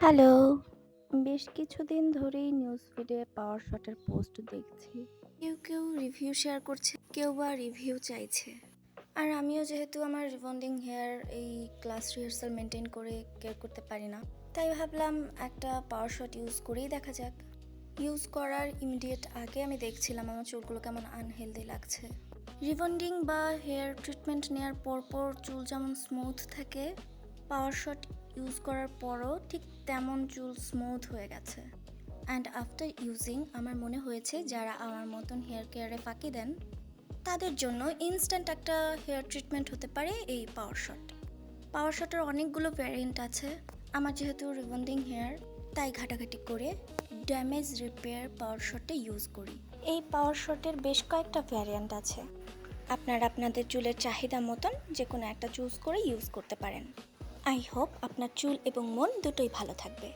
Hello. বেশ কিছুদিন ধরেই নিউজ ফিডে পাওয়ার শটের পোস্ট দেখছি। কেউ রিভিউ শেয়ার করছে, কেউ বা রিভিউ চাইছে। আর আমিও যেহেতু আমার রিবন্ডিং হেয়ার এই ক্লাস রিহার্সাল মেনটেন করে কেয়ার করতে পারি না, তাই ভাবলাম একটা পাওয়ার শট ইউজ করেই দেখা যাক। ইউজ করার ইমিডিয়েট আগে আমি দেখছিলাম আমার চুলগুলো কেমন আনহেলদি লাগছে। রিবন্ডিং বা হেয়ার ট্রিটমেন্ট নেওয়ার পরপর চুল যেমন স্মুথ থাকে, পাওয়ার শট ইউজ করার পরও ঠিক তেমন চুল স্মুথ হয়ে গেছে। অ্যান্ড আফটার ইউজিং আমার মনে হয়েছে যারা আমার মতন হেয়ার কেয়ারে ফাঁকি দেন তাদের জন্য ইনস্ট্যান্ট একটা হেয়ার ট্রিটমেন্ট হতে পারে এই পাওয়ার শট। পাওয়ার শটের অনেকগুলো ভ্যারিয়েন্ট আছে। আমার যেহেতু রিবন্ডিং হেয়ার, তাই ঘাটাঘাটি করে ড্যামেজ রিপেয়ার পাওয়ার শটটা ইউজ করি। এই পাওয়ার শটের বেশ কয়েকটা ভ্যারিয়েন্ট আছে। আপনারা আপনাদের চুলের চাহিদা মতন যে কোনো একটা চুজ করে ইউজ করতে পারেন। আই হোপ আপনার চুল এবং মন দুটোই ভালো থাকবে।